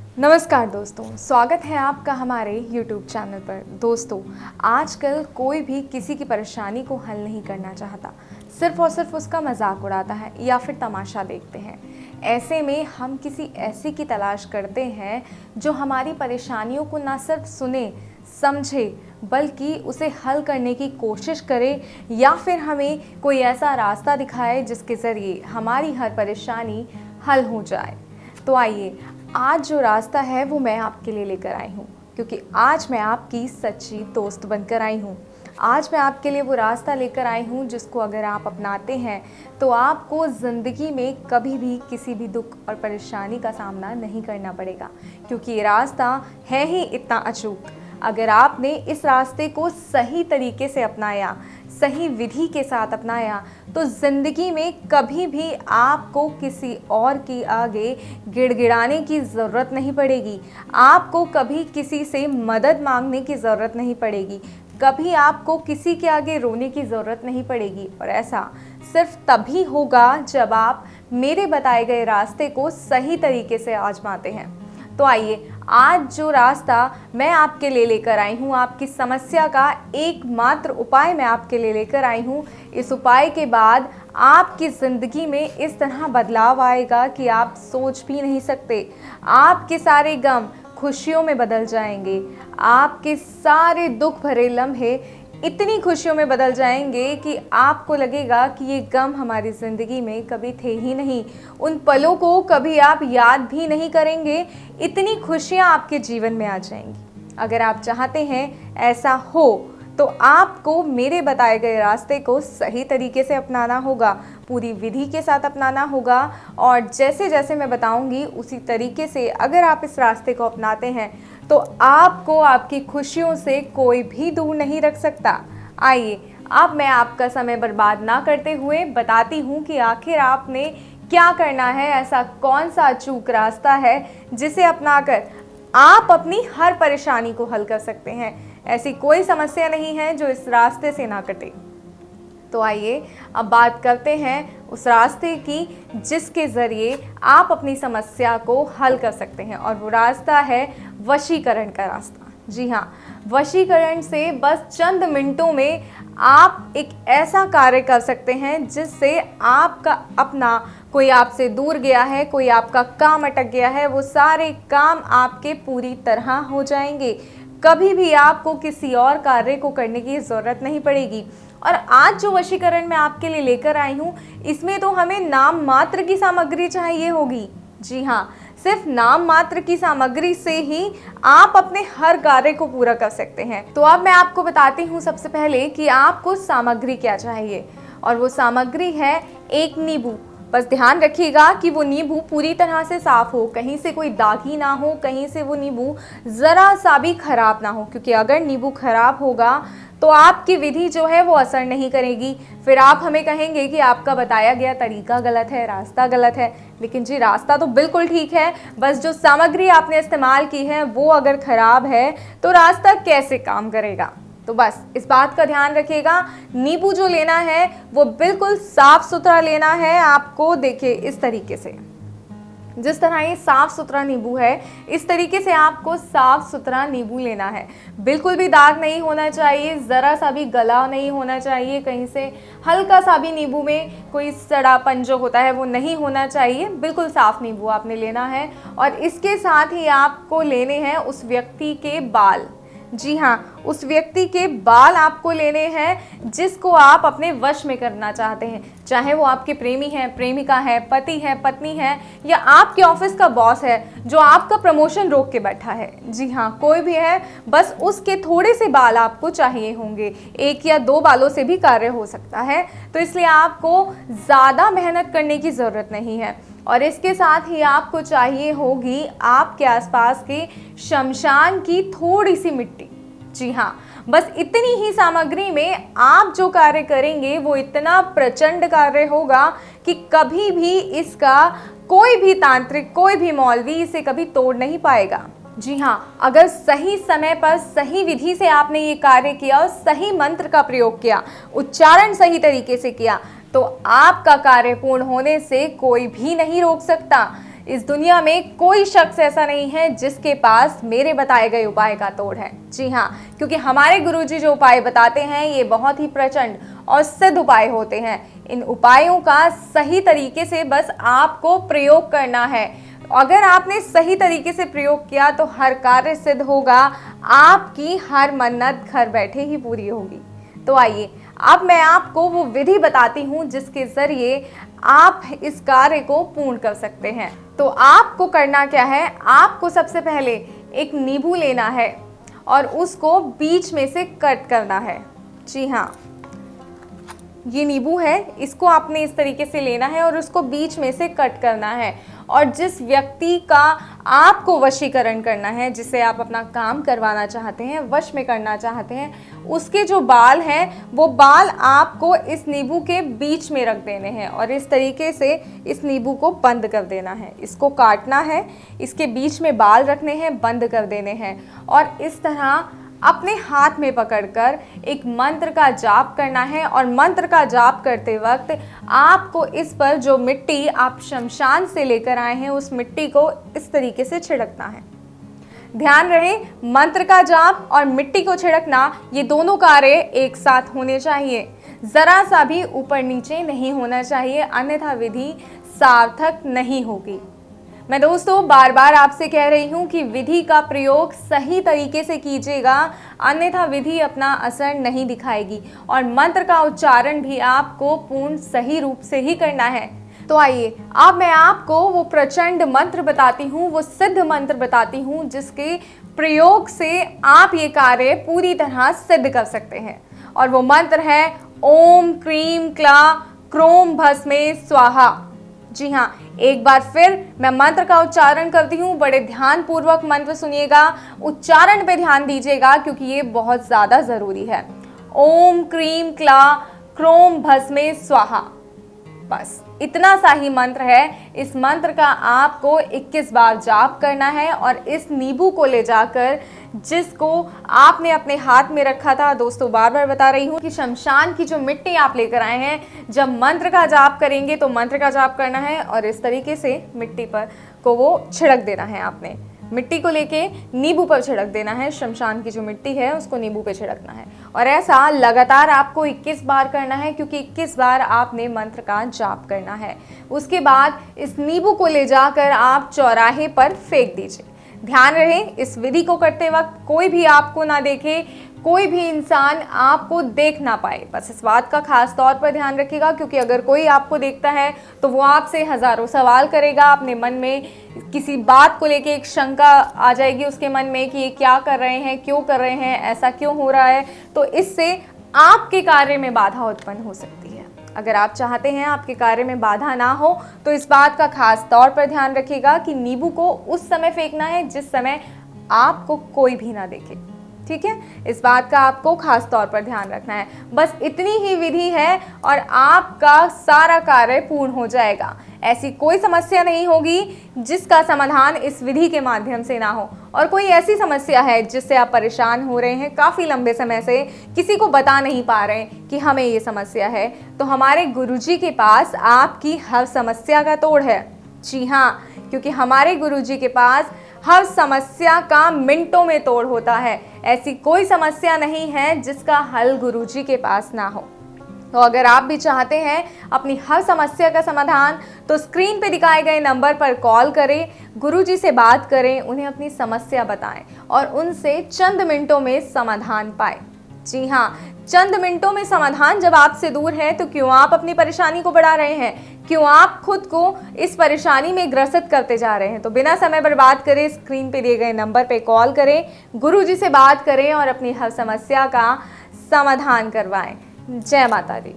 नमस्कार दोस्तों, स्वागत है आपका हमारे YouTube चैनल पर। दोस्तों, आजकल कोई भी किसी की परेशानी को हल नहीं करना चाहता, सिर्फ और सिर्फ उसका मजाक उड़ाता है या फिर तमाशा देखते हैं। ऐसे में हम किसी ऐसी की तलाश करते हैं जो हमारी परेशानियों को ना सिर्फ सुने, समझे, बल्कि उसे हल करने की कोशिश करे या फिर हमें कोई ऐसा रास्ता दिखाए जिसके ज़रिए हमारी हर परेशानी हल हो जाए। तो आइए, आज जो रास्ता है वो मैं आपके लिए लेकर आई हूँ, क्योंकि आज मैं आपकी सच्ची दोस्त बनकर आई हूँ। आज मैं आपके लिए वो रास्ता लेकर आई हूँ जिसको अगर आप अपनाते हैं तो आपको ज़िंदगी में कभी भी किसी भी दुख और परेशानी का सामना नहीं करना पड़ेगा, क्योंकि ये रास्ता है ही इतना अचूक। अगर आपने इस रास्ते को सही तरीके से अपनाया, सही विधि के साथ अपनाया, तो ज़िंदगी में कभी भी आपको किसी और के आगे गिड़गिड़ाने की ज़रूरत नहीं पड़ेगी। आपको कभी किसी से मदद मांगने की ज़रूरत नहीं पड़ेगी। कभी आपको किसी के आगे रोने की ज़रूरत नहीं पड़ेगी। और ऐसा सिर्फ तभी होगा जब आप मेरे बताए गए रास्ते को सही तरीके से आजमाते हैं। तो आइए, आज जो रास्ता मैं आपके लिए लेकर आई हूँ, आपकी समस्या का एकमात्र उपाय मैं आपके लिए लेकर आई हूँ। इस उपाय के बाद आपकी ज़िंदगी में इस तरह बदलाव आएगा कि आप सोच भी नहीं सकते। आपके सारे गम खुशियों में बदल जाएंगे। आपके सारे दुख भरे लम्हे इतनी खुशियों में बदल जाएंगे कि आपको लगेगा कि ये गम हमारी ज़िंदगी में कभी थे ही नहीं। उन पलों को कभी आप याद भी नहीं करेंगे। इतनी खुशियाँ आपके जीवन में आ जाएंगी। अगर आप चाहते हैं ऐसा हो तो आपको मेरे बताए गए रास्ते को सही तरीके से अपनाना होगा, पूरी विधि के साथ अपनाना होगा। और जैसे जैसे मैं बताऊंगी उसी तरीके से अगर आप इस रास्ते को अपनाते हैं तो आपको आपकी खुशियों से कोई भी दूर नहीं रख सकता। आइए, अब मैं आपका समय बर्बाद ना करते हुए बताती हूँ कि आखिर आपने क्या करना है। ऐसा कौन सा अचूक रास्ता है जिसे अपनाकर आप अपनी हर परेशानी को हल कर सकते हैं। ऐसी कोई समस्या नहीं है जो इस रास्ते से ना कटे। तो आइए, अब बात करते हैं उस रास्ते की जिसके ज़रिए आप अपनी समस्या को हल कर सकते हैं। और वो रास्ता है वशीकरण का रास्ता। जी हाँ, वशीकरण से बस चंद मिनटों में आप एक ऐसा कार्य कर सकते हैं जिससे आपका अपना कोई आपसे दूर गया है, कोई आपका काम अटक गया है, वो सारे काम आपके पूरी तरह हो जाएंगे। कभी भी आपको किसी और कार्य को करने की ज़रूरत नहीं पड़ेगी। और आज जो वशीकरण मैं आपके लिए लेकर आई हूँ, इसमें तो हमें नाम मात्र की सामग्री चाहिए होगी। जी हाँ, सिर्फ नाम मात्र की सामग्री से ही आप अपने हर कार्य को पूरा कर सकते हैं। तो अब मैं आपको बताती हूँ सबसे पहले कि आपको सामग्री क्या चाहिए। और वो सामग्री है एक नींबू। बस ध्यान रखिएगा कि वो नींबू पूरी तरह से साफ़ हो, कहीं से कोई दाग ही ना हो, कहीं से वो नींबू ज़रा सा भी ख़राब ना हो, क्योंकि अगर नींबू ख़राब होगा तो आपकी विधि जो है वो असर नहीं करेगी। फिर आप हमें कहेंगे कि आपका बताया गया तरीका गलत है, रास्ता गलत है। लेकिन जी, रास्ता तो बिल्कुल ठीक है, बस जो सामग्री आपने इस्तेमाल की है वो अगर ख़राब है तो रास्ता कैसे काम करेगा। तो बस इस बात का ध्यान रखिएगा। नींबू जो लेना है वो बिल्कुल साफ़ सुथरा लेना है आपको। देखिए, इस तरीके से, जिस तरह ये साफ़ सुथरा नींबू है, इस तरीके से आपको साफ़ सुथरा नींबू लेना है। बिल्कुल भी दाग नहीं होना चाहिए, ज़रा सा भी गला नहीं होना चाहिए, कहीं से हल्का सा भी नींबू में कोई सड़ापन जो होता है वो नहीं होना चाहिए। बिल्कुल साफ़ नींबू आपने लेना है। और इसके साथ ही आपको लेने हैं उस व्यक्ति के बाल। जी हाँ, उस व्यक्ति के बाल आपको लेने हैं जिसको आप अपने वश में करना चाहते हैं। चाहे वो आपके प्रेमी हैं, प्रेमिका है, पति है, पत्नी है, या आपके ऑफिस का बॉस है जो आपका प्रमोशन रोक के बैठा है। जी हाँ, कोई भी है, बस उसके थोड़े से बाल आपको चाहिए होंगे। 1 या 2 बालों से भी कार्य हो सकता है। तो इसलिए आपको ज़्यादा मेहनत करने की ज़रूरत नहीं है। और इसके साथ ही आपको चाहिए होगी आपके आसपास के शमशान की थोड़ी सी मिट्टी। जी हाँ, बस इतनी ही सामग्री में आप जो कार्य करेंगे वो इतना प्रचंड कार्य होगा कि कभी भी इसका कोई भी तांत्रिक, कोई भी मौलवी इसे कभी तोड़ नहीं पाएगा। जी हाँ, अगर सही समय पर सही विधि से आपने ये कार्य किया और सही मंत्र का प्रयोग किया, उच्चारण सही तरीके से किया, तो आपका कार्य पूर्ण होने से कोई भी नहीं रोक सकता। इस दुनिया में कोई शख्स ऐसा नहीं है जिसके पास मेरे बताए गए उपाय का तोड़ है। जी हाँ, क्योंकि हमारे गुरुजी जो उपाय बताते हैं ये बहुत ही प्रचंड और सिद्ध उपाय होते हैं। इन उपायों का सही तरीके से बस आपको प्रयोग करना है। अगर आपने सही तरीके से प्रयोग किया तो हर कार्य सिद्ध होगा, आपकी हर मन्नत घर बैठे ही पूरी होगी। तो आइए अब मैं आपको वो विधि बताती हूँ जिसके ज़रिए आप इस कार्य को पूर्ण कर सकते हैं। तो आपको करना क्या है, आपको सबसे पहले एक नींबू लेना है और उसको बीच में से कट करना है। जी हाँ, ये नींबू है, इसको आपने इस तरीके से लेना है और उसको बीच में से कट करना है। और जिस व्यक्ति का आपको वशीकरण करना है, जिसे आप अपना काम करवाना चाहते हैं, वश में करना चाहते हैं, उसके जो बाल हैं वो बाल आपको इस नींबू के बीच में रख देने हैं और इस तरीके से इस नींबू को बंद कर देना है। इसको काटना है, इसके बीच में बाल रखने हैं, बंद कर देने हैं और इस तरह अपने हाथ में पकड़कर एक मंत्र का जाप करना है। और मंत्र का जाप करते वक्त आपको इस पर जो मिट्टी आप शमशान से लेकर आए हैं उस मिट्टी को इस तरीके से छिड़कना है। ध्यान रहे, मंत्र का जाप और मिट्टी को छिड़कना ये दोनों कार्य एक साथ होने चाहिए, जरा सा भी ऊपर नीचे नहीं होना चाहिए, अन्यथा विधि सार्थक नहीं होगी। मैं दोस्तों बार बार आपसे कह रही हूँ कि विधि का प्रयोग सही तरीके से कीजिएगा, अन्यथा विधि अपना असर नहीं दिखाएगी और मंत्र का उच्चारण भी आपको पूर्ण सही रूप से ही करना है। तो आइए अब मैं आपको वो प्रचंड मंत्र बताती हूँ, वो सिद्ध मंत्र बताती हूँ जिसके प्रयोग से आप ये कार्य पूरी तरह सिद्ध कर सकते हैं। और वो मंत्र है ओम क्रीम क्ला क्रोम भस्मे स्वाहा। जी हाँ, एक बार फिर मैं मंत्र का उच्चारण करती हूँ, बड़े ध्यान पूर्वक मंत्र सुनिएगा, उच्चारण पे ध्यान दीजिएगा क्योंकि ये बहुत ज़्यादा ज़रूरी है। ओम क्रीम क्ला क्रोम भस्मे स्वाहा। बस इतना सा ही मंत्र है। इस मंत्र का आपको 21 बार जाप करना है और इस नींबू को ले जाकर जिसको आपने अपने हाथ में रखा था, दोस्तों बार बार बता रही हूँ कि शमशान की जो मिट्टी आप लेकर आए हैं, जब मंत्र का जाप करेंगे तो मंत्र का जाप करना है और इस तरीके से मिट्टी पर को वो छिड़क देना है। आपने मिट्टी को लेके नींबू पर छिड़क देना है, शमशान की जो मिट्टी है उसको नींबू पे छिड़कना है और ऐसा लगातार आपको 21 बार करना है क्योंकि 21 बार आपने मंत्र का जाप करना है। उसके बाद इस नींबू को ले जाकर आप चौराहे पर फेंक दीजिए। ध्यान रहे, इस विधि को करते वक्त कोई भी आपको ना देखे, कोई भी इंसान आपको देख ना पाए। बस इस बात का खास तौर पर ध्यान रखिएगा क्योंकि अगर कोई आपको देखता है तो वो आपसे हज़ारों सवाल करेगा। अपने मन में किसी बात को लेके एक शंका आ जाएगी उसके मन में कि ये क्या कर रहे हैं, क्यों कर रहे हैं, ऐसा क्यों हो रहा है। तो इससे आपके कार्य में बाधा उत्पन्न हो सकती है। अगर आप चाहते हैं आपके कार्य में बाधा ना हो तो इस बात का खास तौर पर ध्यान रखिएगा कि नींबू को उस समय फेंकना है जिस समय आपको कोई भी ना देखे। ठीक है, इस बात का आपको खास तौर पर ध्यान रखना है। बस इतनी ही विधि है और आपका सारा कार्य पूर्ण हो जाएगा। ऐसी कोई समस्या नहीं होगी जिसका समाधान इस विधि के माध्यम से ना हो। और कोई ऐसी समस्या है जिससे आप परेशान हो रहे हैं काफ़ी लंबे समय से, किसी को बता नहीं पा रहे हैं कि हमें ये समस्या है, तो हमारे गुरुजी के पास आपकी हर समस्या का तोड़ है। जी हाँ, क्योंकि हमारे गुरुजी के पास हर समस्या का मिनटों में तोड़ होता है। ऐसी कोई समस्या नहीं है जिसका हल गुरुजी के पास ना हो। तो अगर आप भी चाहते हैं अपनी हर समस्या का समाधान, तो स्क्रीन पे दिखाए गए नंबर पर कॉल करें, गुरुजी से बात करें, उन्हें अपनी समस्या बताएं और उनसे चंद मिनटों में समाधान पाएं। जी हाँ, चंद मिनटों में समाधान जब आपसे दूर है तो क्यों आप अपनी परेशानी को बढ़ा रहे हैं, क्यों आप खुद को इस परेशानी में ग्रसित करते जा रहे हैं। तो बिना समय बर्बाद करे स्क्रीन पे दिए गए नंबर पे कॉल करें, गुरुजी से बात करें और अपनी हर समस्या का समाधान करवाएं। जय माता दी।